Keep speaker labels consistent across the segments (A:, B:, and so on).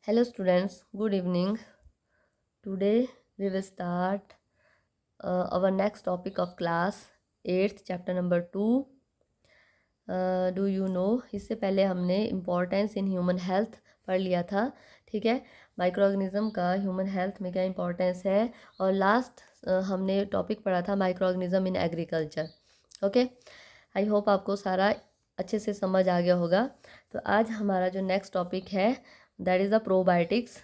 A: Hello students, good evening. Today we will start our next topic of class 8th chapter number 2. Do you know, इससे पहले हमने importance in human health पढ़ लिया था. ठीक है, माइक्रो ऑर्गेनिज्म का ह्यूमन हेल्थ में क्या इम्पोर्टेंस है. और लास्ट हमने टॉपिक पढ़ा था micro organism in agriculture. Okay, I hope आपको सारा अच्छे से समझ आ गया होगा. तो आज हमारा जो नेक्स्ट टॉपिक है दैट इज़ द प्रोबायोटिक्स.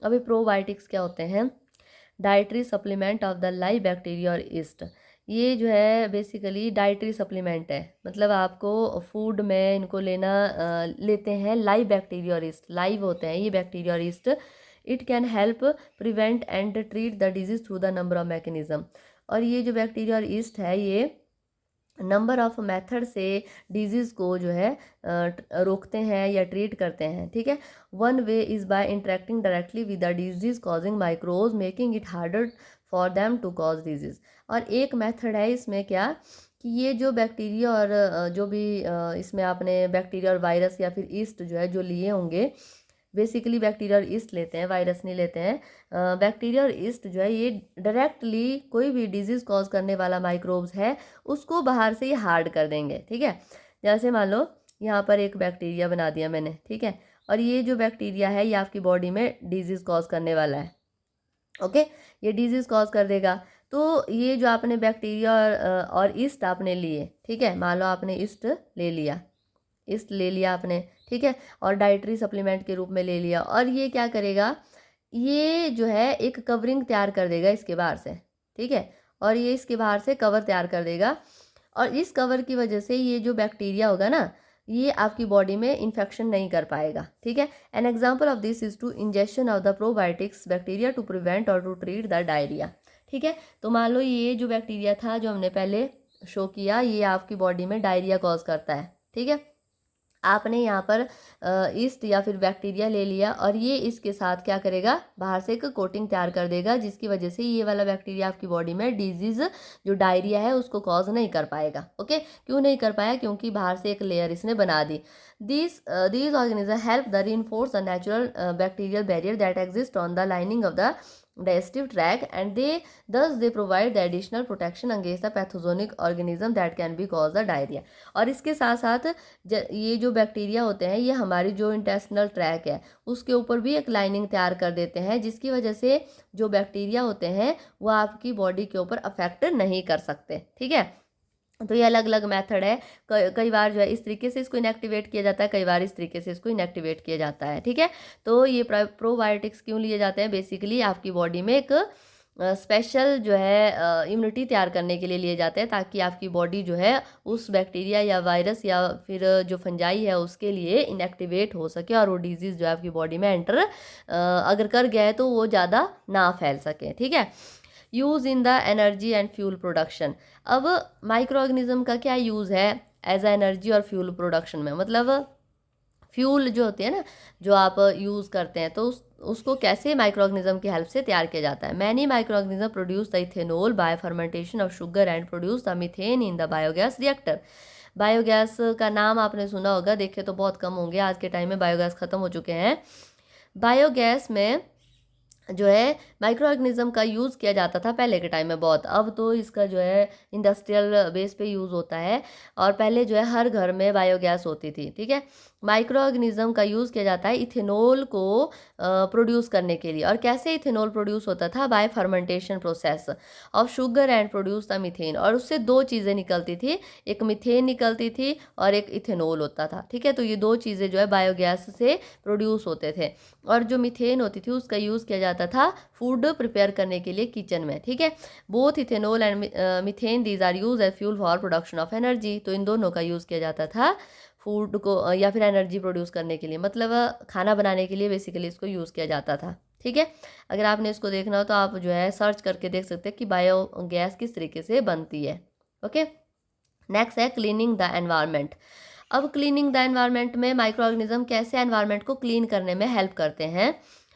A: अभी प्रोबायोटिक्स क्या होते हैं? Dietary supplement of the live bacteria और ईस्ट. ये जो है बेसिकली डाइटरी सप्लीमेंट है, मतलब आपको फूड में इनको लेते हैं लाइव बैक्टीरिया और ईस्ट. लाइव होते हैं ये बैक्टीरिया और east. It can help prevent and treat the disease through the number of mechanism. और ये जो बैक्टीरिया और ईस्ट है ये नंबर ऑफ मेथड से डिजीज़ को जो है रोकते हैं या ट्रीट करते हैं. ठीक है, one way is by interacting directly with the disease causing microbes making it harder for them to cause disease. और एक मेथड है इसमें क्या कि ये जो बैक्टीरिया और जो भी इसमें आपने बैक्टीरिया और वायरस या फिर ईस्ट जो है जो लिए होंगे, बेसिकली बैक्टीरिया और ईस्ट लेते हैं, वायरस नहीं लेते हैं. बैक्टीरिया और ईस्ट जो है ये डायरेक्टली कोई भी डिजीज़ कॉज करने वाला माइक्रोब्स है उसको बाहर से ये हार्ड कर देंगे. ठीक है, जैसे मान लो यहाँ पर एक बैक्टीरिया बना दिया मैंने. ठीक है, और ये जो बैक्टीरिया है ये आपकी बॉडी में डिजीज़ कॉज करने वाला है. ओके, ये डिजीज़ कॉज कर देगा. तो ये जो आपने बैक्टीरिया और ईस्ट आपने लिए, ठीक है, मान लो आपने ईस्ट ले लिया आपने. ठीक है, और डाइटरी सप्लीमेंट के रूप में ले लिया. और ये क्या करेगा, ये जो है एक कवरिंग तैयार कर देगा इसके बाहर से. ठीक है, और ये इसके बाहर से कवर तैयार कर देगा. और इस कवर की वजह से ये जो बैक्टीरिया होगा ना ये आपकी बॉडी में इन्फेक्शन नहीं कर पाएगा. ठीक है, an example of this is to injection of the probiotics bacteria to prevent or to treat the diarrhoea. ठीक है, तो मान लो ये जो बैक्टीरिया था जो हमने पहले शो किया ये आपकी बॉडी में डायरिया कॉज करता है. ठीक है, आपने यहाँ पर ईस्ट या फिर बैक्टीरिया ले लिया और ये इसके साथ क्या करेगा, बाहर से एक कोटिंग तैयार कर देगा जिसकी वजह से ये वाला बैक्टीरिया आपकी बॉडी में डिजीज़ जो डायरिया है उसको कॉज नहीं कर पाएगा. ओके, क्यों नहीं कर पाया? क्योंकि बाहर से एक लेयर इसने बना दी. These organism help the reinforce the natural bacterial barrier that exist on the lining of the digestive tract and they provide the additional protection against the pathogenic organism that can be cause the diarrhea. और इसके साथ साथ ये जो bacteria होते हैं ये हमारी जो इंटेस्टिनल ट्रैक है उसके ऊपर भी एक लाइनिंग तैयार कर देते हैं जिसकी वजह से जो बैक्टीरिया होते हैं वो आपकी बॉडी के ऊपर अफेक्ट नहीं कर सकते. ठीक है, तो ये अलग अलग मेथड है. कई बार जो है इस तरीके से इसको इनएक्टिवेट किया जाता है, कई बार इस तरीके से इसको इनएक्टिवेट किया जाता है. ठीक है, तो ये प्रोबायोटिक्स क्यों लिए जाते हैं? बेसिकली आपकी बॉडी में एक स्पेशल जो है इम्यूनिटी तैयार करने के लिए लिए जाते हैं ताकि आपकी बॉडी जो है उस बैक्टीरिया या वायरस या फिर जो फंजाई है उसके लिए इनएक्टिवेट हो सके और वो डिजीज़ जो है आपकी बॉडी में एंटर अगर कर गया है तो वो ज़्यादा ना फैल सके. ठीक है, use in the energy and fuel production. अब माइक्रो ऑर्गेनिज्म का क्या यूज़ है एज अ एनर्जी और फ्यूल प्रोडक्शन में? मतलब फ्यूल जो होती है ना जो आप यूज़ करते हैं तो उसको कैसे माइक्रो ऑर्गेनिज्म की हेल्प से तैयार किया जाता है. Many micro organism produce the ethanol bye fermentation of sugar and produce the methane in the biogas reactor. Biogas का नाम आपने सुना होगा, देखे तो बहुत कम होंगे, आज के टाइम में बायोगैस ख़त्म हो चुके हैं. बायोगैस में जो है माइक्रो ऑर्गेनिज्म का यूज़ किया जाता था पहले के टाइम में बहुत. अब तो इसका जो है इंडस्ट्रियल बेस पे यूज़ होता है और पहले जो है हर घर में बायोगैस होती थी. ठीक है, माइक्रो ऑर्गेनिज्म का यूज़ किया जाता है इथेनॉल को प्रोड्यूस करने के लिए. और कैसे इथेनॉल प्रोड्यूस होता था? Bye fermentation process of sugar and produce the methane. और उससे दो चीज़ें निकलती थी, एक मीथेन निकलती थी और एक इथेनॉल होता था. ठीक है, तो ये दो चीज़ें जो है बायोगैस से प्रोड्यूस होते थे. और जो मीथेन होती थी उसका यूज़ किया जाता था फूड प्रिपेयर करने के लिए किचन में. ठीक है, both ethanol and methane these are use as fuel for production of energy. तो इन दोनों का यूज़ किया जाता था फूड को या फिर एनर्जी प्रोड्यूस करने के लिए, मतलब खाना बनाने के लिए बेसिकली इसको यूज़ किया जाता था. ठीक है, अगर आपने इसको देखना हो तो आप जो है सर्च करके देख सकते हैं कि बायोगैस किस तरीके से बनती है. ओके, नेक्स्ट है क्लीनिंग द एनवायरनमेंट. अब क्लीनिंग द एनवायरनमेंट में माइक्रो ऑर्गेनिज्म कैसे एनवायरनमेंट को क्लीन करने में हेल्प करते हैं.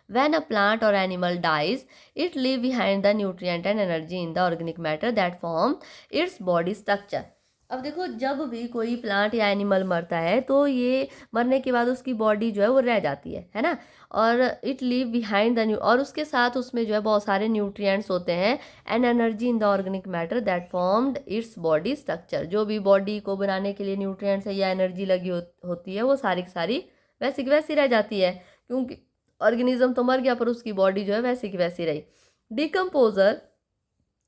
A: When a plant or animal dies, it leaves behind the nutrient and energy in the organic matter that form its body structure. अब देखो, जब भी कोई प्लांट या एनिमल मरता है तो ये मरने के बाद उसकी बॉडी जो है वो रह जाती है ना। और it leave behind the new, और उसके साथ उसमें जो है बहुत सारे न्यूट्रिएंट्स होते हैं and energy in the organic matter that formed its body structure. जो भी बॉडी को बनाने के लिए न्यूट्रिएंट्स है या एनर्जी लगी होती है वो सारी की सारी वैसी की वैसी रह जाती है, क्योंकि ऑर्गेनिज्म तो मर गया पर उसकी बॉडी जो है वैसी की वैसी रही। Decomposer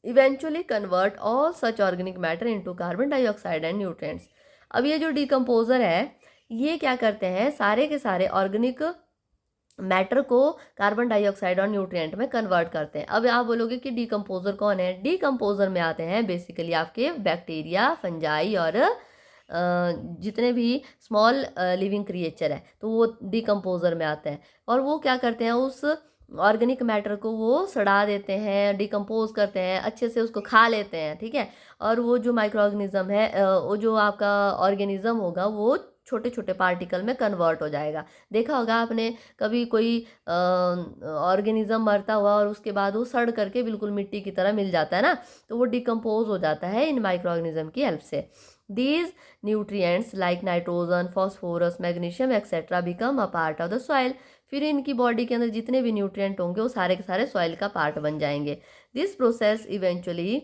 A: eventually convert all such organic matter into carbon dioxide and nutrients. अब ये जो डिकम्पोजर है ये क्या करते हैं, सारे के सारे ऑर्गेनिक मैटर को कार्बन डाइऑक्साइड और न्यूट्रिएंट में कन्वर्ट करते हैं। अब आप बोलोगे कि डिकम्पोजर कौन है? डिकम्पोजर में आते हैं बेसिकली आपके बैक्टीरिया, फंजाई और जितने भी स्मॉल लिविंग क्रिएचर है तो वो डिकम्पोजर में आते हैं। और वो क्या करते हैं, उस ऑर्गेनिक मैटर को वो सड़ा देते हैं, डिकम्पोज करते हैं, अच्छे से उसको खा लेते हैं, ठीक है। और वो जो माइक्रो ऑर्गेनिज्म है, वो जो आपका ऑर्गेनिज्म होगा वो छोटे छोटे पार्टिकल में कन्वर्ट हो जाएगा। देखा होगा आपने कभी कोई ऑर्गेनिज्म मरता हुआ और उसके बाद वो सड़ करके बिल्कुल मिट्टी की तरह मिल जाता है ना, तो वो डिकम्पोज हो जाता है इन माइक्रो ऑर्गेनिज्म की हेल्प से। These nutrients like nitrogen, phosphorus, magnesium etc. become a part of the soil। फिर इनकी बॉडी के अंदर जितने भी न्यूट्रिएंट होंगे वो सारे के सारे सॉइल का पार्ट बन जाएंगे। This process eventually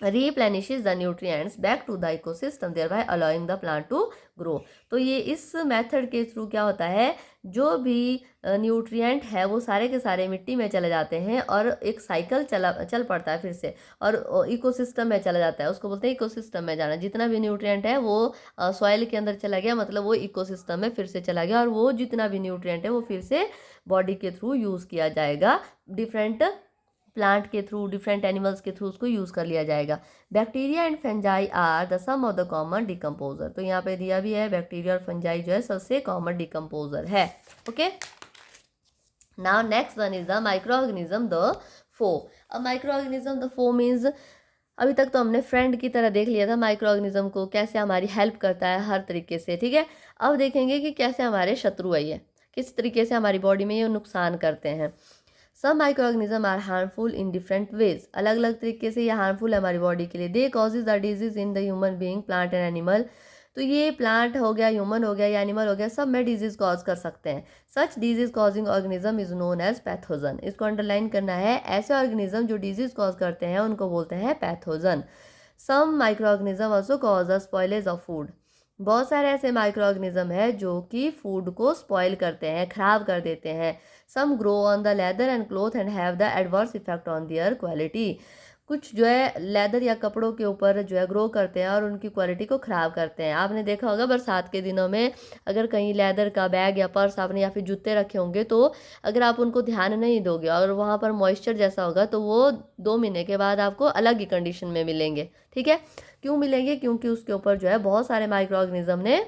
A: replenishes the nutrients back to the ecosystem thereby allowing the plant to grow। तो ये इस मेथड के थ्रू क्या होता है, जो भी न्यूट्रिएंट है वो सारे के सारे मिट्टी में चले जाते हैं और एक साइकिल चल पड़ता है फिर से, और इकोसिस्टम में चला जाता है। उसको बोलते हैं इकोसिस्टम में जाना। जितना भी न्यूट्रिएंट है वो सॉइल के अंदर चला गया, मतलब वो इकोसिस्टम में फिर से चला गया, और वो जितना भी न्यूट्रिएंट है वो फिर से बॉडी के थ्रू यूज़ किया जाएगा, डिफरेंट प्लांट के थ्रू, डिफरेंट एनिमल्स के थ्रू उसको यूज़ कर लिया जाएगा। Bacteria and fungi are the some of the common decomposer. तो यहाँ पे दिया भी है बैक्टीरिया और फंजाई जो है सबसे कॉमन डिकम्पोजर है। Okay, now next one is the micro organism the foe. अब micro organism the foe means, अभी तक तो हमने फ्रेंड की तरह देख लिया था माइक्रो ऑर्गेनिज्म को, कैसे हमारी हेल्प करता है हर तरीके से, ठीक है। अब देखेंगे कि कैसे हमारे शत्रु है, ये किस तरीके से हमारी बॉडी में ये नुकसान करते हैं। Some micro organism are harmful in different ways. अलग अलग तरीके से ये हार्मफुल है हमारी बॉडी के लिए। They causes the disease in the human being, plant and animal. तो ये प्लांट हो गया, ह्यूमन हो गया या एनिमल हो गया, सब में डिजीज कॉज कर सकते हैं। Such disease causing organism is known as pathogen. इसको अंडरलाइन करना है, ऐसे ऑर्गेनिज्म जो डिजीज कॉज करते हैं उनको बोलते हैं pathogen. Some micro organism also cause the spoilage of food. बहुत सारे ऐसे माइक्रो ऑर्गेनिज्म है जो कि फूड को स्पॉइल करते हैं, खराब कर देते हैं। Some grow on the leather and cloth and have the adverse effect on their quality. कुछ जो है लेदर या कपड़ों के ऊपर जो है ग्रो करते हैं और उनकी क्वालिटी को ख़राब करते हैं। आपने देखा होगा बरसात के दिनों में अगर कहीं लेदर का बैग या पर्स आपने या फिर जूते रखे होंगे, तो अगर आप उनको ध्यान नहीं दोगे और वहाँ पर मॉइस्चर जैसा होगा तो वो 2 महीने के बाद आपको अलग ही कंडीशन में मिलेंगे, ठीक है। क्यों मिलेंगे? क्योंकि उसके ऊपर जो है बहुत सारे माइक्रो ऑर्गेनिज्म ने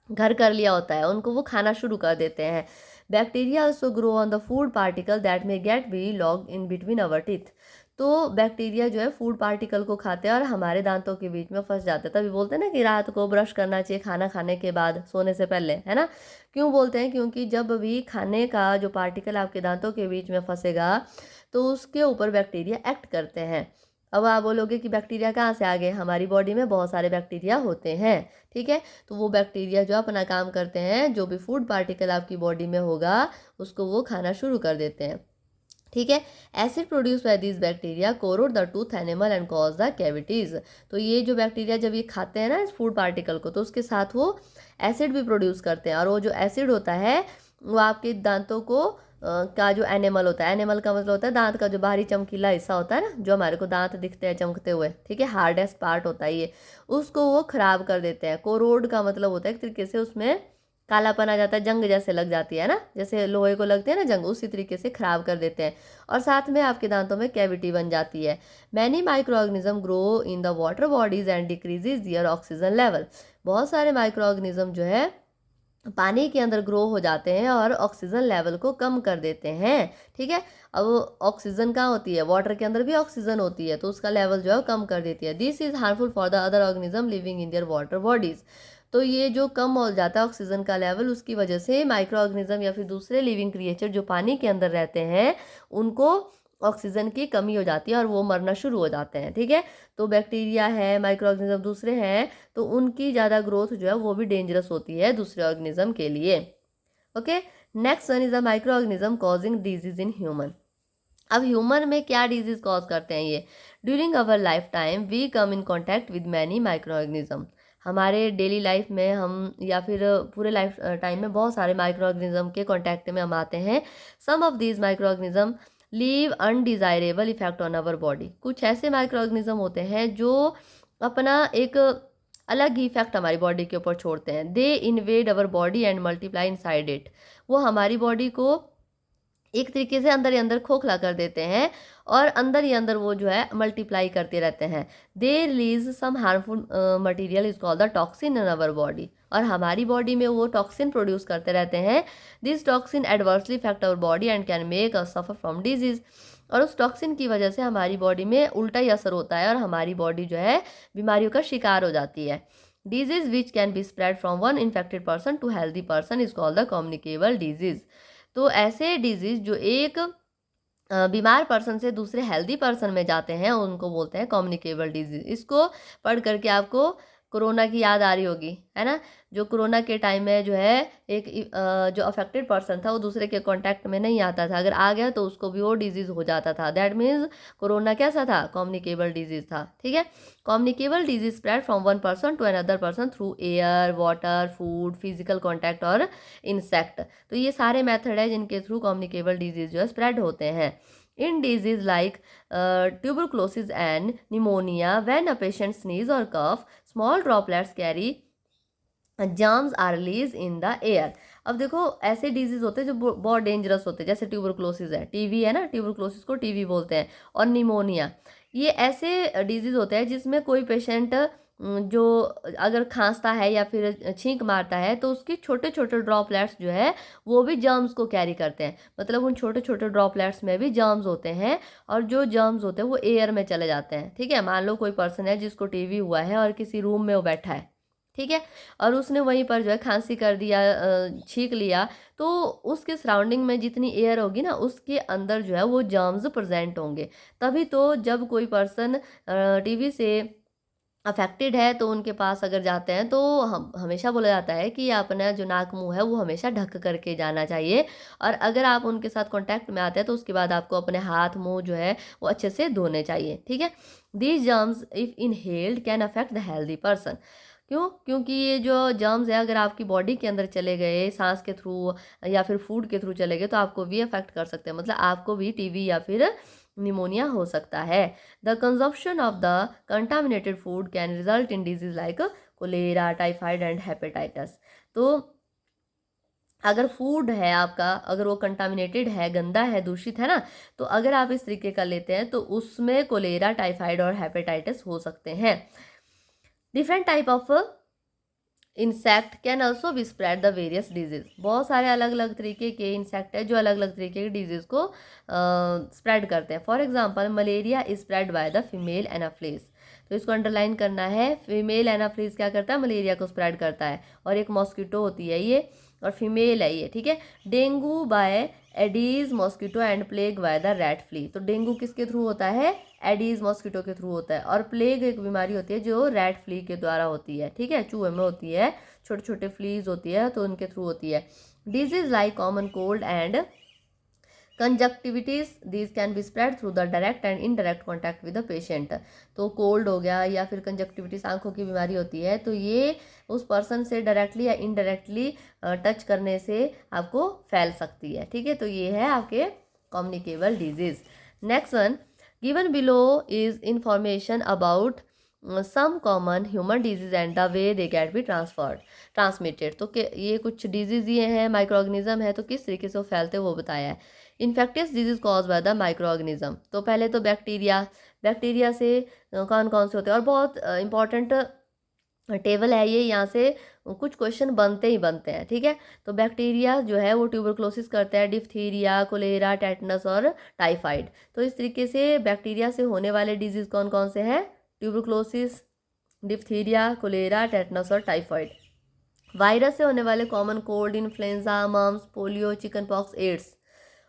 A: घर कर लिया होता है, उनको वो खाना शुरू कर देते हैं। Bacteria also grow on the food particle that may get be लॉग इन बिटवीन अवर टीथ। तो बैक्टीरिया जो है फूड पार्टिकल को खाते हैं और हमारे दांतों के बीच में फंस जाते हैं। तभी बोलते हैं ना कि रात को ब्रश करना चाहिए खाना खाने के बाद, सोने से पहले, है ना। क्यों बोलते हैं? क्योंकि जब भी खाने का जो पार्टिकल आपके दांतों के बीच में फंसेगा तो उसके ऊपर बैक्टीरिया एक्ट करते हैं। अब आप बोलोगे कि बैक्टीरिया कहाँ से आ गए? हमारी बॉडी में बहुत सारे बैक्टीरिया होते हैं, ठीक है। तो वो बैक्टीरिया जो अपना काम करते हैं, जो भी फूड पार्टिकल आपकी बॉडी में होगा उसको वो खाना शुरू कर देते हैं, ठीक है। Acid produce by this bacteria corrode the tooth animal and cause the cavities. तो ये जो बैक्टीरिया जब ये खाते हैं ना इस फूड पार्टिकल को, तो उसके साथ वो एसिड भी प्रोड्यूस करते हैं, और वो जो एसिड होता है वो आपके दांतों को का जो एनिमल होता है, एनिमल का मतलब होता है दांत का जो बाहरी चमकीला हिस्सा होता है ना, जो हमारे को दांत दिखते हैं चमकते हुए, ठीक है, हार्डेस्ट पार्ट होता है ये, उसको वो खराब कर देते हैं। कोरोड का मतलब होता है एक तरीके से उसमें कालापन आ जाता है, जंग जैसे लग जाती है ना, जैसे लोहे को लगते हैं ना जंग, उसी तरीके से खराब कर देते हैं। और साथ में आपके दांतों में कैविटी बन जाती है। Many micro organism grow in the water bodies and decreases their oxygen level. बहुत सारे माइक्रो ऑर्गेनिज्म जो है पानी के अंदर ग्रो हो जाते हैं और ऑक्सीजन लेवल को कम कर देते हैं, ठीक है। अब ऑक्सीजन कहाँ होती है? वाटर के अंदर भी ऑक्सीजन होती है, तो उसका लेवल जो है कम कर देती है। This is harmful for the other organism living in their water bodies. तो ये जो कम हो जाता है ऑक्सीजन का लेवल, उसकी वजह से माइक्रो ऑर्गेनिज्म या फिर दूसरे लिविंग क्रिएचर जो पानी के अंदर रहते हैं उनको ऑक्सीजन की कमी हो जाती है और वो मरना शुरू हो जाते हैं, ठीक है। तो बैक्टीरिया है, माइक्रो ऑर्गेनिज्म दूसरे हैं, तो उनकी ज़्यादा ग्रोथ जो है वो भी डेंजरस होती है दूसरे ऑर्गेनिज्म के लिए। Okay, next one is a micro organism causing disease in human. अब ह्यूमन में क्या डिजीज कॉज करते हैं ये? During our life time we come in contact with many micro organism. हमारे डेली लाइफ में हम या फिर पूरे लाइफ टाइम में बहुत सारे माइक्रो ऑर्गेनिज्म के कॉन्टैक्ट में हम आते हैं। Some of these micro organism leave undesirable effect on our body. कुछ ऐसे माइक्रो ऑर्गेनिज्म होते हैं जो अपना एक अलग ही इफेक्ट हमारी बॉडी के ऊपर छोड़ते हैं। They invade our body and multiply inside it. वो हमारी बॉडी को एक तरीके से अंदर ही अंदर खोखला कर देते हैं और अंदर ही अंदर वो जो है मल्टीप्लाई करते रहते हैं। They release some harmful material is called the toxin in our body. और हमारी बॉडी में वो टॉक्सिन प्रोड्यूस करते रहते हैं। This toxin adversely effect our body and can make us suffer from disease. और उस टॉक्सिन की वजह से हमारी बॉडी में उल्टा ही असर होता है और हमारी बॉडी जो है बीमारियों का शिकार हो जाती है। Disease which can be spread from one infected person to healthy person is called the communicable disease. तो ऐसे डिजीज जो एक बीमार पर्सन से दूसरे हेल्दी पर्सन में जाते हैं उनको बोलते हैं कम्युनिकेबल डिजीज। इसको पढ़ करके आपको कोरोना की याद आ रही होगी, है ना। जो कोरोना के टाइम में जो है एक जो अफेक्टेड पर्सन था वो दूसरे के कांटेक्ट में नहीं आता था, अगर आ गया तो उसको भी वो डिजीज हो जाता था। दैट मीन्स कोरोना कैसा था? कम्युनिकेबल डिजीज था, ठीक है। Communicable disease spread from one person to another person through air, water, food, physical contact और इंसेक्ट। तो ये सारे मेथड है जिनके थ्रू कम्युनिकेबल डिजीज जो है स्प्रेड होते हैं। In disease like tuberculosis and pneumonia, when a patient sneeze or cough, small droplets carry germs are released in the air। अब देखो ऐसे डिजीज होते हैं जो बहुत डेंजरस होते हैं, जैसे ट्यूबरक्लोसिस है, टीवी है ना, ट्यूबरक्लोसिस को टीवी बोलते हैं, और निमोनिया। ये ऐसे डिजीज होते हैं जिसमें कोई पेशेंट जो अगर खांसता है या फिर छींक मारता है तो उसकी छोटे छोटे ड्रॉपलेट्स जो है वो भी जर्म्स को कैरी करते हैं। मतलब उन छोटे छोटे ड्रॉपलेट्स में भी जर्म्स होते हैं और जो जर्म्स होते हैं वो एयर में चले जाते हैं, ठीक है। मान लो कोई पर्सन है जिसको टीवी हुआ है और किसी रूम में वो बैठा है, ठीक है, और उसने वहीं पर जो है खांसी कर दिया, छींक लिया, तो उसके सराउंडिंग में जितनी एयर होगी ना उसके अंदर जो है वो जर्म्स प्रेजेंट होंगे। तभी तो जब कोई पर्सन टीवी से अफेक्टेड है तो उनके पास अगर जाते हैं तो हम हमेशा बोला जाता है कि अपना जो नाक मुंह है वो हमेशा ढक करके जाना चाहिए। और अगर आप उनके साथ कांटेक्ट में आते हैं तो उसके बाद आपको अपने हाथ मुंह जो है वो अच्छे से धोने चाहिए, ठीक है। These germs if inhaled can affect the healthy person. क्यों? क्योंकि ये जो जर्म्स है अगर आपकी बॉडी के अंदर चले गए सांस के थ्रू या फिर फूड के थ्रू चले गए तो आपको भी अफेक्ट कर सकते हैं, मतलब आपको भी टीबी या फिर निमोनिया हो सकता है। The consumption of the contaminated food can result in disease like cholera, typhoid and hepatitis. तो अगर फूड है आपका, अगर वो कंटामिनेटेड है, गंदा है, दूषित है ना, तो अगर आप इस तरीके का लेते हैं तो उसमें कोलेरा, टाइफाइड और हेपेटाइटिस हो सकते हैं। Different type of insect can also be spread the various disease. बहुत सारे अलग अलग तरीके के इंसेक्ट है जो अलग अलग तरीके के डिजीज को स्प्रेड करते हैं। For example malaria is spread by the female anopheles. तो इसको अंडरलाइन करना है, फीमेल एनाफ्लिस क्या करता है? मलेरिया को स्प्रेड करता है। और एक मॉस्किटो होती है ये और फीमेल है ये, ठीक है। Dengue by aedes mosquito and plague by the rat flea. तो डेंगू किसके थ्रू होता है? एडीज मॉस्किटो के थ्रू होता है। और प्लेग एक बीमारी होती है जो रैट फ्ली के द्वारा होती है, ठीक है, चूहे में होती है, छोटे छोटे फ्लीज होती है तो उनके थ्रू होती है। Disease like common cold and conjunctivitis these can be spread through the direct and indirect contact with the patient. तो कोल्ड हो गया या फिर कंजक्टिविटीज आंखों की बीमारी होती है तो ये उस पर्सन से डायरेक्टली या इनडायरेक्टली टच करने से आपको फैल सकती है, ठीक है। तो ये है आपके communicable disease. Next one given below is information about some common human disease and the way they can be transmitted. तो ये कुछ डिजीज ये हैं, माइक्रो ऑर्गेनिज्म है, तो किस तरीके से वो फैलते हैं वो बताया है। Infectious disease cause by the micro organism. तो पहले तो बैक्टीरिया से कौन कौन से होते हैं, और बहुत इंपॉर्टेंट टेबल है ये, यहाँ से कुछ क्वेश्चन बनते ही बनते हैं, ठीक है। तो बैक्टीरिया जो है वो ट्यूबरक्लोसिस करता है, डिप्थीरिया, कोलेरा, टेटनस और टाइफाइड। तो इस तरीके से बैक्टीरिया से होने वाले डिजीज कौन कौन से हैं? ट्यूबरक्लोसिस, डिप्थीरिया, कोलेरा, टेटनस और टाइफाइड। वायरस से होने वाले common cold, influenza, mumps, polio, chicken pox, AIDS.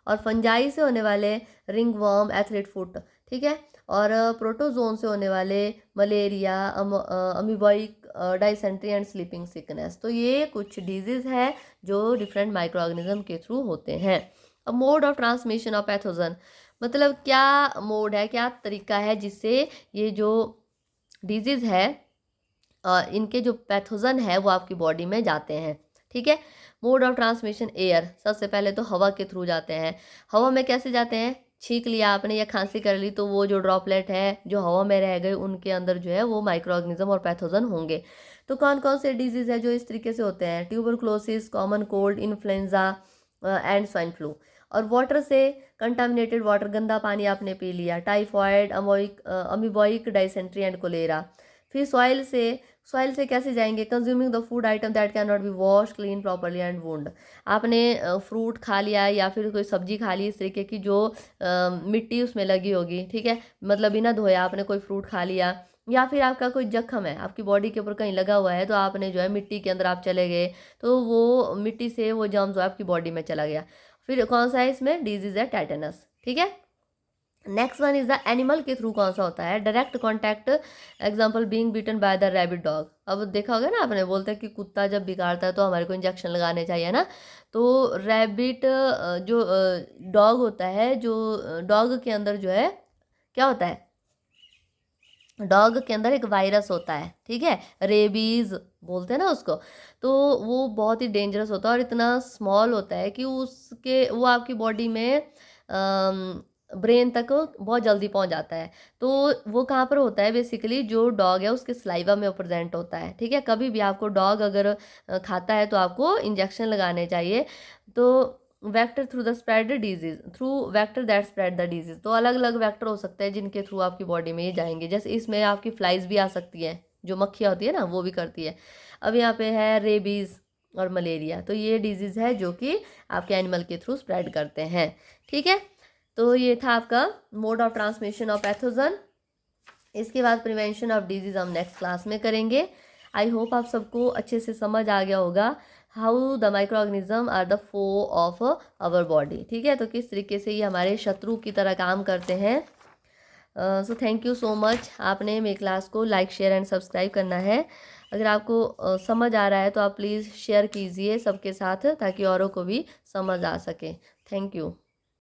A: और फंजाई से होने वाले रिंग वर्म, एथलीट फुट, ठीक है। और प्रोटोजोन से होने वाले malaria, amoebic dysentery and sleeping sickness. तो ये कुछ डिजीज है जो डिफरेंट माइक्रो ऑर्गेनिज्म के थ्रू होते हैं। अब mode of transmission of pathogen, मतलब क्या मोड है, क्या तरीका है जिससे ये जो डिजीज है इनके जो पैथोजन है वो आपकी बॉडी में जाते हैं, ठीक है। मोड ऑफ ट्रांसमिशन एयर, सबसे पहले तो हवा के थ्रू जाते हैं। हवा में कैसे जाते हैं, छींक लिया आपने या खांसी कर ली तो वो जो ड्रॉपलेट है जो हवा में रह गए उनके अंदर जो है वो माइक्रो ऑर्गेनिज्म और पैथोजन होंगे। तो कौन कौन से डिजीज है जो इस तरीके से होते हैं, tuberculosis, common cold, influenza and swine flu. और वाटर से, कंटामिनेटेड वाटर, गंदा पानी आपने पी लिया, टाइफॉइड, अमीबॉइक डाइसेंट्री एंड कोलेरा। फिर सॉइल से कैसे जाएंगे, consuming the food item that can not be wash clean properly and wound. आपने फ्रूट खा लिया या फिर कोई सब्जी खा ली इस तरीके की जो मिट्टी उसमें लगी होगी, ठीक है, मतलब बिना धोया आपने कोई फ्रूट खा लिया, या फिर आपका कोई जख्म है आपकी बॉडी के ऊपर कहीं लगा हुआ है तो आपने जो है मिट्टी के अंदर आप चले गए तो वो मिट्टी से वो जर्म्स आपकी बॉडी में चला गया। फिर कौन सा है इसमें डिजीज है, टेटनस, ठीक है। Next one is the animal के थ्रू कौन सा होता है, direct contact, example being beaten by the rabbit dog. अब देखा होगा ना आपने, बोलते हैं कि कुत्ता जब बिगाड़ता है तो हमारे को इंजेक्शन लगाने चाहिए ना। तो रैबिट जो डॉग होता है, जो डॉग के अंदर जो है क्या होता है, डॉग के अंदर एक वायरस होता है, ठीक है, रेबीज बोलते हैं ना उसको। तो वो बहुत ही डेंजरस होता है और इतना स्मॉल होता है कि उसके वो आपकी बॉडी में ब्रेन तक बहुत जल्दी पहुंच जाता है। तो वो कहाँ पर होता है, बेसिकली जो डॉग है उसके सलाइवा में प्रेजेंट होता है, ठीक है। कभी भी आपको डॉग अगर खाता है तो आपको इंजेक्शन लगाने चाहिए। तो vector through the spread disease, through vector that spread the disease, तो अलग अलग वेक्टर हो सकते हैं जिनके थ्रू आपकी बॉडी में ये जाएंगे। जैसे इसमें आपकी फ्लाइज भी आ सकती है, जो मक्खियाँ होती है ना वो भी करती है। अब यहाँ पे है रेबीज और मलेरिया, तो ये डिजीज है जो कि आपके एनिमल के थ्रू स्प्रेड करते हैं, ठीक है। तो ये था आपका mode of transmission of pathogen. इसके बाद प्रिवेंशन ऑफ डिजीज हम नेक्स्ट क्लास में करेंगे। आई होप आप सबको अच्छे से समझ आ गया होगा how the micro organism are the foe of our body, ठीक है। तो किस तरीके से ये हमारे शत्रु की तरह काम करते हैं। So thank you so much. आपने मेरी क्लास को लाइक, शेयर एंड सब्सक्राइब करना है। अगर आपको समझ आ रहा है तो आप प्लीज़ शेयर कीजिए सबके साथ ताकि औरों को भी समझ आ सके। Thank you.